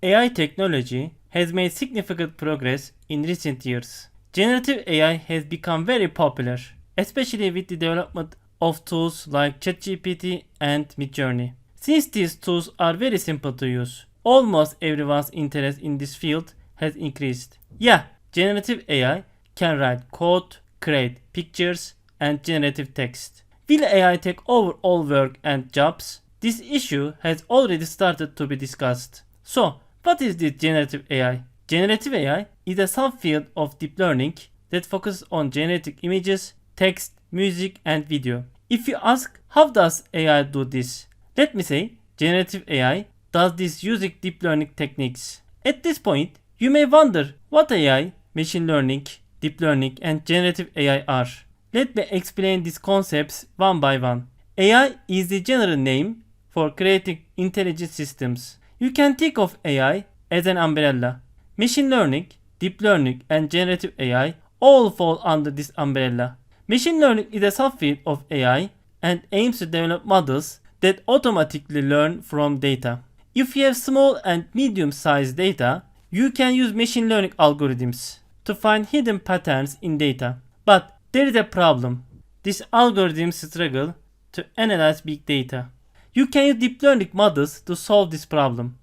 AI technology has made significant progress in recent years. Generative AI has become very popular, especially with the development of tools like ChatGPT and Midjourney. Since these tools are very simple to use, almost everyone's interest in this field has increased. Yeah, generative AI can write code, create pictures, and generative text. Will AI take over all work and jobs? This issue has already started to be discussed. So, what is this generative AI? Generative AI is a subfield of deep learning that focuses on generating images, text, music, and video. If you ask, how does AI do this? Let me say, generative AI does this using deep learning techniques. At this point, you may wonder what AI, machine learning, deep learning, and generative AI are. Let me explain these concepts one by one. AI is the general name for creating intelligent systems. You can think of AI as an umbrella. Machine learning, deep learning, and generative AI all fall under this umbrella. Machine learning is a subfield of AI and aims to develop models that automatically learn from data. If you have small and medium-sized data, you can use machine learning algorithms to find hidden patterns in data. But there is a problem. These algorithms struggle to analyze big data. You can use deep learning models to solve this problem.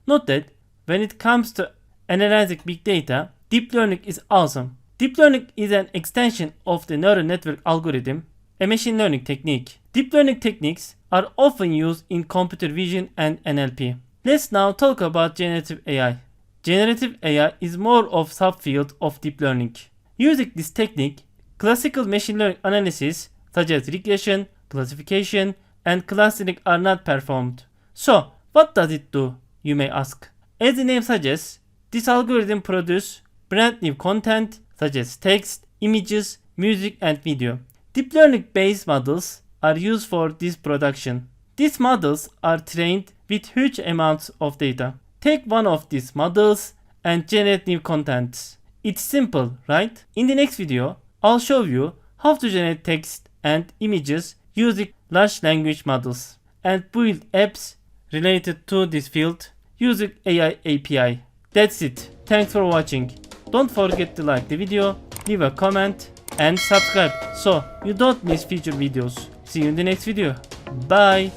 Note that when it comes to analyzing big data, deep learning is awesome. Deep learning is an extension of the neural network algorithm, a machine learning technique. Deep learning techniques are often used in computer vision and NLP. Let's now talk about generative AI. Generative AI is more of subfield of deep learning. Using this technique, classical machine learning analysis such as regression, classification, and clustering are not performed. So, what does it do, you may ask? As the name suggests, this algorithm produces brand new content such as text, images, music, and video. Deep learning based models are used for this production. These models are trained with huge amounts of data. Take one of these models and generate new contents. It's simple, right? In the next video, I'll show you how to generate text and images using large language models and build apps related to this field using AI API. That's it. Thanks for watching. Don't forget to like the video, leave a comment, and subscribe so you don't miss future videos. See you in the next video. Bye.